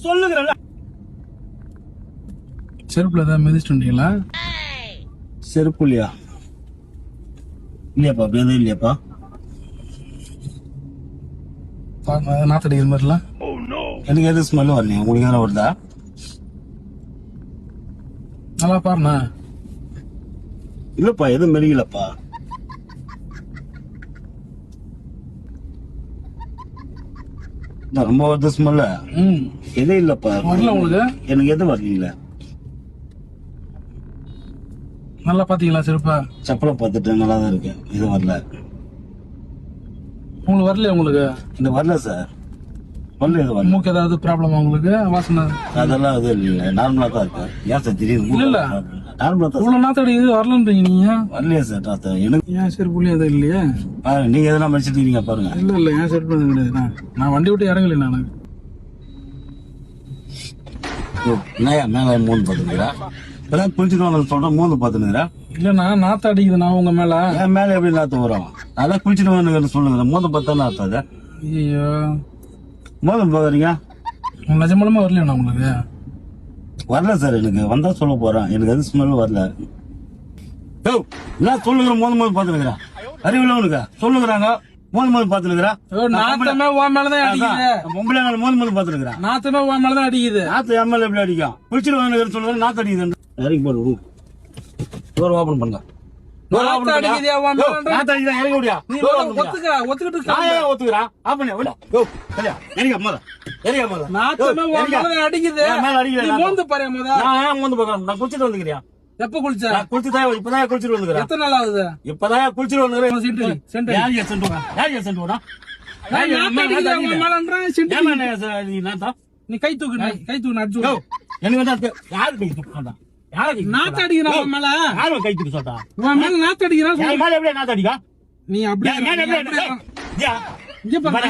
சொல்லுங்க. செருப்புல ஏதாவது மிதிச்சுட்டு வந்தீங்களா? செருப்பு இல்லையா? இல்லையாப்பா, அப்படி எதுவும் இல்லையாப்பா. நாத்தடிக்கிற மாதிரிலாம் எனக்கு எது ஸ்மெல் வரலையா? உங்களுக்கு எதனா வருதா? நல்லா பாருண்ணா. இல்லப்பா, எதுவும் மெடிக்கலப்பா. ரொம்ப வருது ஸ்மெல்ல. எதுவும் இல்லப்பா. வரல உங்களுக்கு? எனக்கு எதுவும் வரல. நல்லா பாத்தீங்களா செருப்பா? செப்பலை பார்த்துட்டு நல்லா தான் இருக்கு. எதுவும் வரல. உங்களுக்கு வரலையா? உங்களுக்கு இந்த வரல சார். வரல, எதுவும் வரல. மூக்கு ஏதாவது ப்ராப்ளமா உங்களுக்கு? வாசனை அதெல்லாம் எதுவும் இல்லை, நார்மலா தான் இருக்கு. ஏன் சார் திடீர்னு? இல்ல நார்மலா தான். இவ்வளவு நாத்தடிக்குது வரலன்றீங்க நீங்க. வரலையா சார் நாத்தம்? எனக்கு ஏன் செருப்புலயும் எதுவும் இல்லையா? பாருங்க, நீங்க எதனா மடிச்சிட்டு இருக்கீங்க பாருங்க. இல்ல ஏன் செருப்பு எதுவும் கிடையாது. நான் வண்டி விட்டு இறங்கல. நானு என்னையா மேல மூணு பார்த்துக்கிறா? இப்பதான் குளிச்சுட்டு சொல்றேன், மூணு பார்த்துனுக்குறா. இல்லண்ணா, நாத்த அடிக்குது நான் உங்க மேல. என் மேல எப்படி நாத்து வரும்? அதான் குளிச்சுட்டு சொல்லுங்க. மூணு பார்த்தா நாத்தாத. ஐயோ, மூணு பாக்குறீங்க. நிஜமாலுமே வரலையா உங்களுக்கு? வரல சார். எனக்கு வந்தா சொல்ல போறேன். எனக்கு எது ஸ்மெல் வரல. என்ன சொல்லுங்க? மூணு பார்த்துனுக்குறா. அறிவில்ல உனக்கு? சொல்லுங்கிறாங்க. மூணு பார்த்துனுக்குறா. நாத்தமே உன் மேலதான் அடிக்குது. பொம்பளை மூணு பார்த்துனுக்குறா. நாத்தமே உன் மேலதான் அடிக்குது. நாத்து என் மேல எப்படி அடிக்கும்? குளிச்சுட்டு சொல்லுங்க. நாத்து அடிக்குது. இறங்கி போடு. டோர் ஓபன் பண்ணுங்க. நாத்து அடிக்குதா உன் மேல? நாத்து அடிக்குதா? இறங்கி விடியா? நீ ஒத்துக்கிட்டு நான் ஒத்துக்கிறா? ஆப்பண்ணே விட. இறங்க மோத. இறங்க மோத. நாத்தமே உன் மேலதான் அடிக்குது. மேல அடிக்கல. நீ மோந்து பாரு முத. நான் மோந்து பார்க்கறேன். நான் குளிச்சுட்டு வந்துக்கிறியா? எப்ப குளிச்ச? நான் குளிச்சுதான் இப்பதான் குளிச்சுட்டு வந்துக்கிறேன். எத்தனை நாள் ஆகுது? இப்பதான் குளிச்சுட்டு வந்துக்கிறேன். சென்ட் யார் சென்ட் போறா? யார் சென்ட் போறா? நீ கை தூக்கு அடிச்சு. எனக்கு வந்து யாரு கை தூக்கு? நாத்து அடிக்கிறா உன் மேல. யாரும் கை தூக்கு சொல்றா? உன் மேல நாத்து அடிக்கிறா. மேல எப்படியா நாத்து அடிக்கா? நீ அப்படியே இங்க பாரு.